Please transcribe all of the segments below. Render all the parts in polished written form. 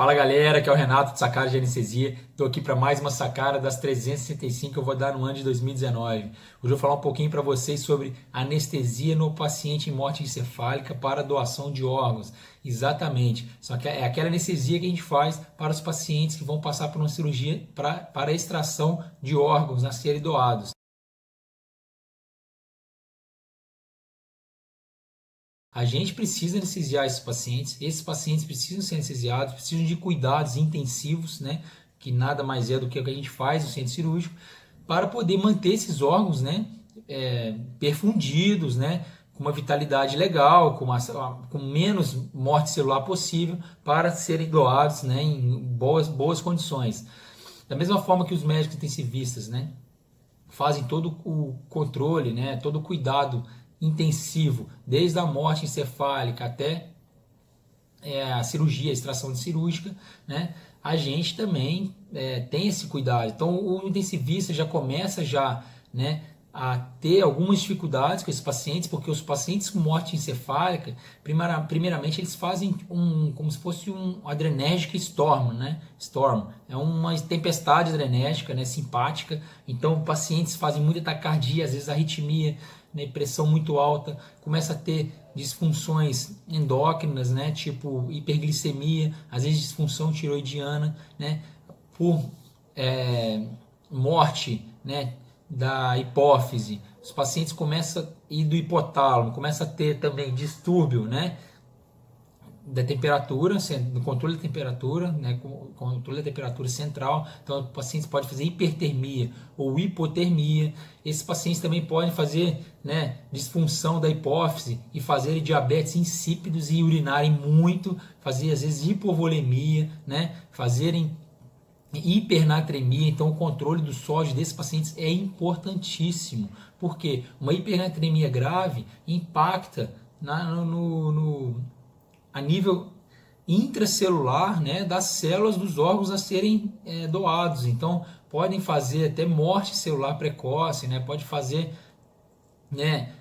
Fala galera, que é o Renato de Sacada de Anestesia. Estou aqui para mais uma sacada das 365 que eu vou dar no ano de 2019. Hoje eu vou falar um pouquinho para vocês sobre anestesia no paciente em morte encefálica para doação de órgãos. Exatamente, só que é aquela anestesia que a gente faz para os pacientes que vão passar por uma cirurgia para extração de órgãos a serem doados. A gente precisa anestesiar esses pacientes precisam ser anestesiados, precisam de cuidados intensivos, né? Que nada mais é do que o que a gente faz no centro cirúrgico, para poder manter esses órgãos, né? Perfundidos, né? Com uma vitalidade legal, com menos morte celular possível, para serem doados, né? Em boas condições. Da mesma forma que os médicos intensivistas, né? Fazem todo o controle, né, todo o cuidado intensivo, desde a morte encefálica até a cirurgia, a extração cirúrgica, né, a gente também tem esse cuidado. Então o intensivista já começa né, a ter algumas dificuldades com esses pacientes, porque os pacientes com morte encefálica, primeiramente eles fazem como se fosse um adrenérgica storm, né? Storm é uma tempestade adrenérgica, né, simpática. Então pacientes fazem muita taquicardia, às vezes arritmia, né, pressão muito alta, começa a ter disfunções endócrinas, né, tipo hiperglicemia, às vezes disfunção tiroidiana, né, por morte, né, da hipófise. Os pacientes começam e do hipotálamo, começa a ter também distúrbio, né, da temperatura, do controle da temperatura, né, controle da temperatura central. Então, o paciente pode fazer hipertermia ou hipotermia. Esses pacientes também podem fazer, né, disfunção da hipófise e fazerem diabetes insípidos e urinarem muito, fazer às vezes hipovolemia, né, fazerem hipernatremia. Então o controle do sódio desses pacientes é importantíssimo, porque uma hipernatremia grave impacta a nível intracelular, né, das células dos órgãos a serem doados. Então podem fazer até morte celular precoce, né, pode fazer, né,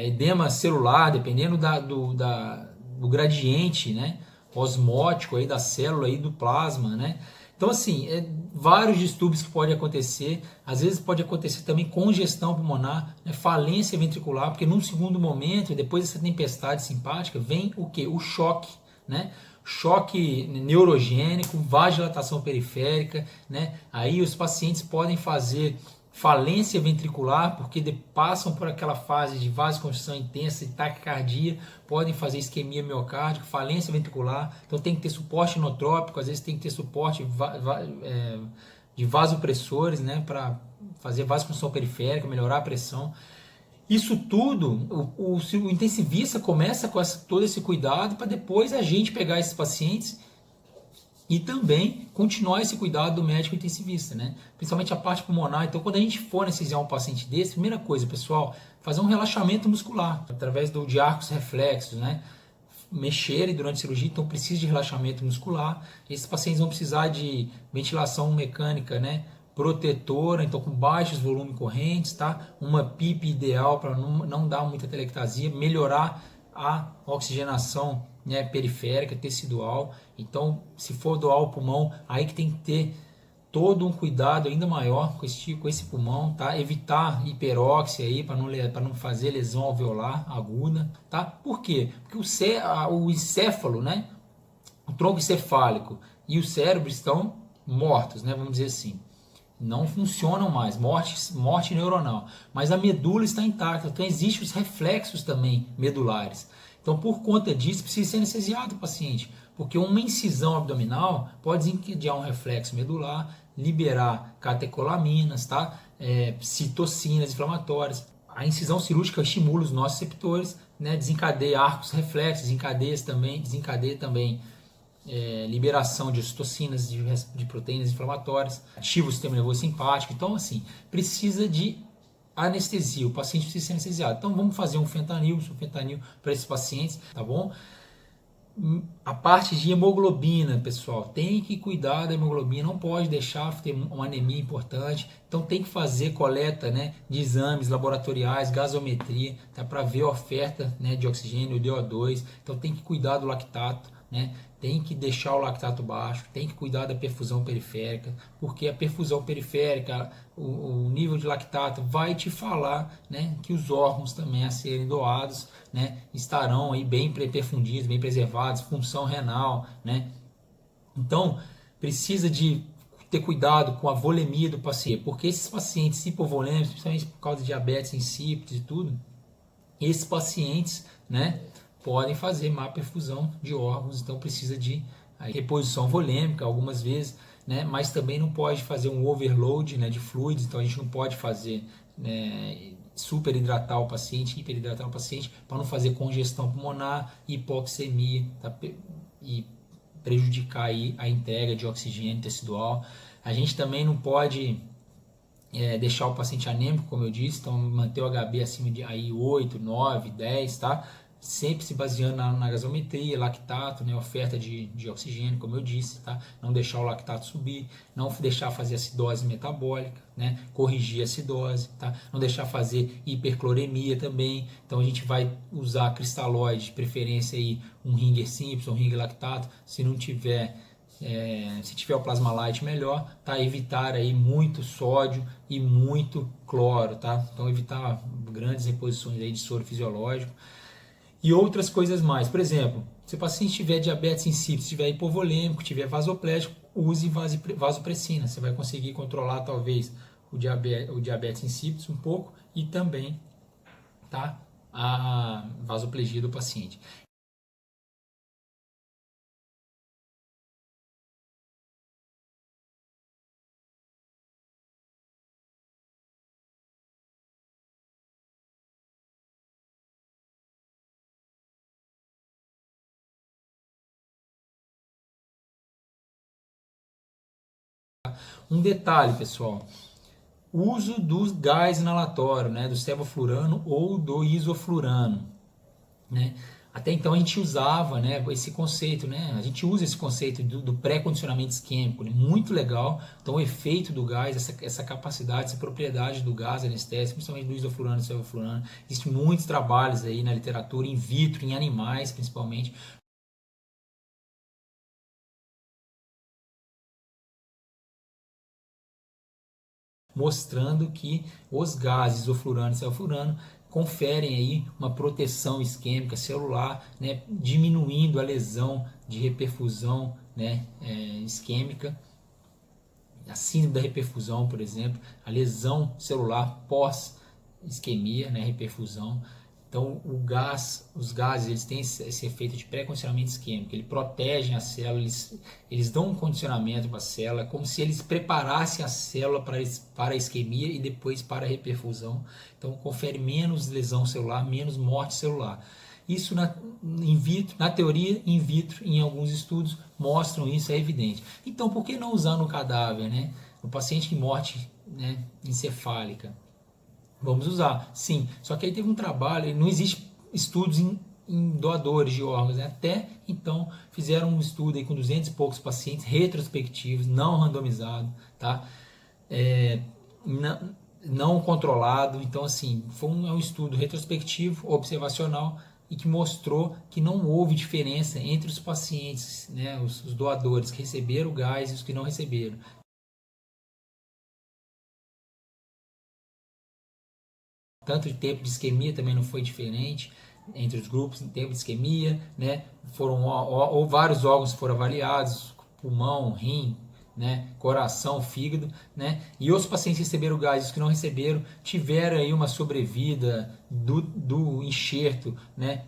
edema celular, dependendo do gradiente, né, osmótico aí da célula e do plasma, né. Então, assim, vários distúrbios que podem acontecer. Às vezes pode acontecer também congestão pulmonar, né, falência ventricular, porque num segundo momento, depois dessa tempestade simpática, vem o que? O choque, né? Choque neurogênico, vasodilatação periférica, né? Aí os pacientes podem fazer falência ventricular, porque passam por aquela fase de vasoconstrição intensa e taquicardia, podem fazer isquemia miocárdica, falência ventricular. Então tem que ter suporte inotrópico, às vezes tem que ter suporte de vasopressores, né, para fazer vasoconstrição periférica, melhorar a pressão. Isso tudo, o intensivista começa com todo esse cuidado para depois a gente pegar esses pacientes e também continuar esse cuidado do médico intensivista, né? Principalmente a parte pulmonar. Então, quando a gente for anestesiar um paciente desse, primeira coisa, pessoal, fazer um relaxamento muscular através de arcos reflexos, né? Mexerem durante a cirurgia, então precisa de relaxamento muscular. Esses pacientes vão precisar de ventilação mecânica, né, protetora, então com baixos volumes correntes, tá? Uma PIP ideal para não dar muita telectasia, melhorar a oxigenação, né, periférica, tecidual. Então, se for doar o pulmão, aí que tem que ter todo um cuidado ainda maior com esse pulmão, tá? Evitar hiperóxia aí para não fazer lesão alveolar aguda, tá? Por quê? Porque o encéfalo, né, o tronco encefálico e o cérebro estão mortos, né, vamos dizer assim. Não funcionam mais, morte neuronal. Mas a medula está intacta, então existem os reflexos também medulares. Então, por conta disso, precisa ser anestesiado o paciente, porque uma incisão abdominal pode desencadear um reflexo medular, liberar catecolaminas, tá? Citocinas inflamatórias. A incisão cirúrgica estimula os nossos receptores, né? Desencadeia arcos reflexos, desencadeia também liberação de citocinas, de proteínas inflamatórias, ativa o sistema nervoso simpático. Então, assim, precisa de anestesia, o paciente precisa ser anestesiado. Então, vamos fazer um fentanil para esses pacientes, tá bom? A parte de hemoglobina, pessoal, tem que cuidar da hemoglobina, não pode deixar ter uma anemia importante. Então tem que fazer coleta, né, de exames laboratoriais, gasometria, tá, para ver a oferta, né, de oxigênio, DO2. Então tem que cuidar do lactato, né? Tem que deixar o lactato baixo, tem que cuidar da perfusão periférica, porque a perfusão periférica, o nível de lactato vai te falar, né, que os órgãos também a serem doados, né, estarão aí bem perfundidos, bem preservados, função renal, né? Então, precisa de ter cuidado com a volemia do paciente, porque esses pacientes hipovolêmicos, principalmente por causa de diabetes insípidos e tudo, esses pacientes, né, podem fazer má perfusão de órgãos, então precisa de reposição volêmica algumas vezes, né, mas também não pode fazer um overload, né, de fluidos, então a gente não pode fazer, né, superidratar o paciente, hiperidratar o paciente, para não fazer congestão pulmonar, hipoxemia, tá, e prejudicar aí a entrega de oxigênio tecidual. A gente também não pode deixar o paciente anêmico, como eu disse, então manter o HB acima de aí 8, 9, 10, tá? Sempre se baseando na gasometria, lactato, né? Oferta de oxigênio, como eu disse, tá? Não deixar o lactato subir, não deixar fazer acidose metabólica, né? Corrigir a acidose, tá? Não deixar fazer hipercloremia também, então a gente vai usar cristalóide, de preferência aí um Ringer simples, um Ringer lactato, se não tiver se tiver o plasma light melhor, tá? Evitar aí muito sódio e muito cloro, tá? Então evitar grandes reposições aí de soro fisiológico e outras coisas mais. Por exemplo, se o paciente tiver diabetes insípido, tiver hipovolêmico, tiver vasoplégico, use vasopressina. Você vai conseguir controlar talvez o diabetes insípido um pouco e também, tá, a vasoplegia do paciente. Um detalhe, pessoal, uso do gás inalatório, né, do sevoflurano ou do isoflurano, né? Até então a gente usava, né, esse conceito, né? A gente usa esse conceito do pré-condicionamento isquêmico, né? Muito legal. Então o efeito do gás, essa capacidade, essa propriedade do gás anestésico, principalmente do isoflurano e sevoflurano, existem muitos trabalhos aí na literatura, in vitro, em animais principalmente, mostrando que os gases isoflurano e sevoflurano conferem aí uma proteção isquêmica celular, né, diminuindo a lesão de reperfusão, né, isquêmica, a síndrome da reperfusão, por exemplo, a lesão celular pós isquemia, né, reperfusão. Então, os gases, eles têm esse efeito de pré-condicionamento isquêmico, eles protegem a célula, eles dão um condicionamento para a célula, como se eles preparassem a célula para a isquemia e depois para a reperfusão. Então, confere menos lesão celular, menos morte celular. Isso in vitro, na teoria, in vitro, em alguns estudos, mostram isso, é evidente. Então, por que não usar no cadáver, né? No paciente com morte, né, encefálica? Vamos usar, sim. Só que aí teve um trabalho, não existe estudos em doadores de órgãos, né? Até então fizeram um estudo aí com 200 e poucos pacientes retrospectivos, não randomizado, tá? É, não controlado. Então, assim, é um estudo retrospectivo, observacional, e que mostrou que não houve diferença entre os pacientes, né, os doadores que receberam o gás e os que não receberam. Tanto de tempo de isquemia também não foi diferente entre os grupos, em tempo de isquemia, né? Foram ou vários órgãos foram avaliados, pulmão, rim, né, coração, fígado, né? E os pacientes que receberam gás, os que não receberam, tiveram aí uma sobrevida do enxerto, né,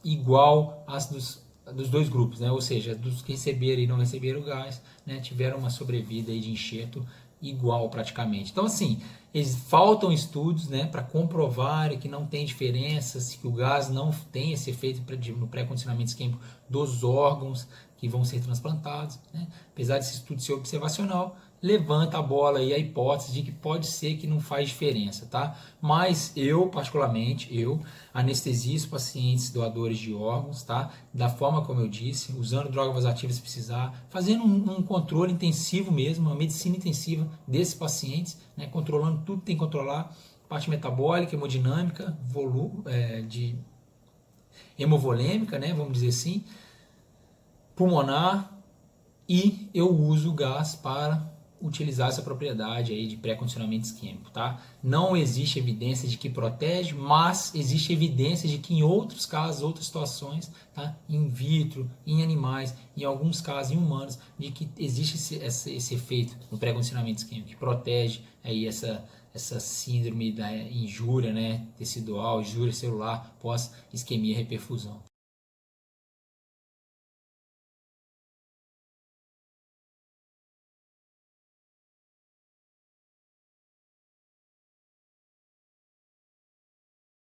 igual às dos dois grupos, né? Ou seja, dos que receberam e não receberam gás, né, tiveram uma sobrevida aí de enxerto igual praticamente. Então, assim, faltam estudos, né, para comprovar que não tem diferenças, que o gás não tem esse efeito no pré-condicionamento isquêmico dos órgãos que vão ser transplantados, né? Apesar desse estudo ser observacional, levanta a bola aí a hipótese de que pode ser que não faz diferença, tá? Mas eu, particularmente, eu anestesio os pacientes doadores de órgãos, tá? Da forma como eu disse, usando droga vasoativa se precisar, fazendo um controle intensivo mesmo, uma medicina intensiva desses pacientes, né? Controlando tudo que tem que controlar, parte metabólica, hemodinâmica, de hemovolêmica, né? Vamos dizer assim, pulmonar e eu uso gás para utilizar essa propriedade aí de pré-condicionamento isquêmico, tá? Não existe evidência de que protege, mas existe evidência de que em outros casos, outras situações, tá? In vitro, em animais, em alguns casos em humanos, de que existe esse efeito no pré-condicionamento isquêmico que protege aí essa síndrome da injúria, né, tecidual, injúria celular pós isquemia e reperfusão.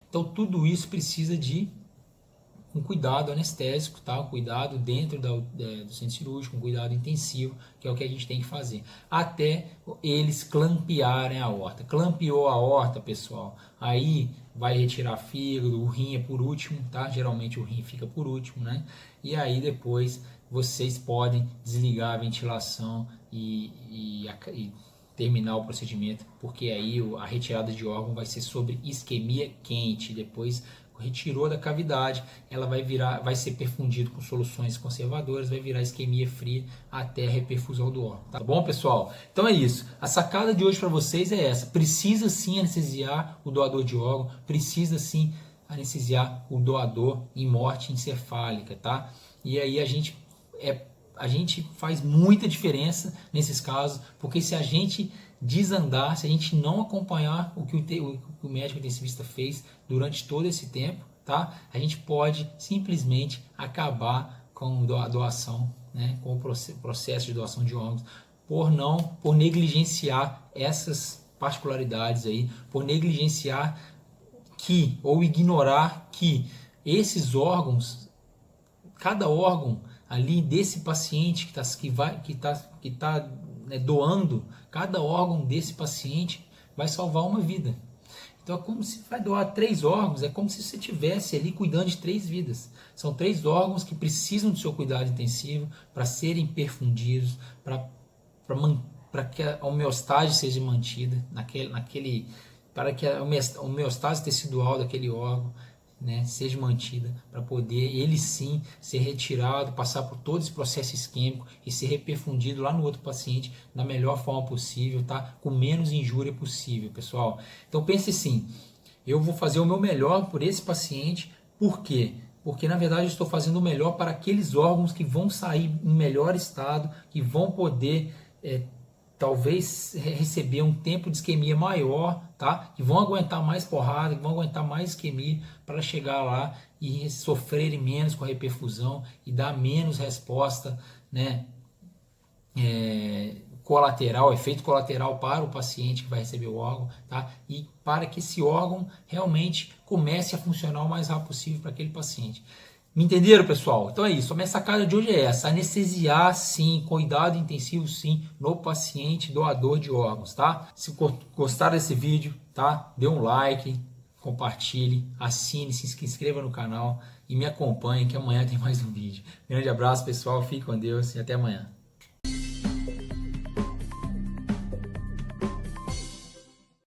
Então tudo isso precisa de um cuidado anestésico, tá? Um cuidado dentro do centro cirúrgico, um cuidado intensivo, que é o que a gente tem que fazer, até eles clampearem a aorta. Clampeou a aorta, pessoal, aí vai retirar fígado, o rim é por último, tá? Geralmente o rim fica por último, né? E aí depois vocês podem desligar a ventilação e terminar o procedimento, porque aí a retirada de órgão vai ser sobre isquemia quente, depois retirou da cavidade, ela vai ser perfundido com soluções conservadoras, vai virar isquemia fria até a reperfusão do órgão. Tá bom, pessoal? Então é isso. A sacada de hoje para vocês é essa. Precisa sim anestesiar o doador de órgão, precisa sim anestesiar o doador em morte encefálica, tá? E aí a gente faz muita diferença nesses casos, porque se a gente desandar, se a gente não acompanhar o que o médico intensivista fez durante todo esse tempo, tá? A gente pode simplesmente acabar com a doação, né? Com o processo de doação de órgãos, por negligenciar essas particularidades aí, por negligenciar ou ignorar que esses órgãos, cada órgão ali desse paciente que tá né, doando, cada órgão desse paciente vai salvar uma vida. Então é como se vai doar 3 órgãos, é como se você estivesse ali cuidando de 3 vidas. São 3 órgãos que precisam do seu cuidado intensivo para serem perfundidos, para que a homeostase seja mantida para que a homeostase tecidual daquele órgão, né, seja mantida, para poder ele sim ser retirado, passar por todo esse processo isquêmico e ser reperfundido lá no outro paciente da melhor forma possível, tá? Com menos injúria possível, pessoal. Então pense assim, eu vou fazer o meu melhor por esse paciente, por quê? Porque na verdade eu estou fazendo o melhor para aqueles órgãos que vão sair em melhor estado, que vão poder talvez receber um tempo de isquemia maior, tá? Que vão aguentar mais porrada, que vão aguentar mais isquemia para chegar lá e sofrerem menos com a reperfusão e dar menos resposta, né? Colateral, efeito colateral para o paciente que vai receber o órgão, tá? E para que esse órgão realmente comece a funcionar o mais rápido possível para aquele paciente. Me entenderam, pessoal? Então é isso. A minha sacada de hoje é essa: anestesiar sim, cuidado intensivo sim no paciente doador de órgãos, tá? Se gostaram desse vídeo, tá? Dê um like, compartilhe, assine, se inscreva no canal e me acompanhe que amanhã tem mais um vídeo. Grande abraço, pessoal. Fique com Deus e até amanhã.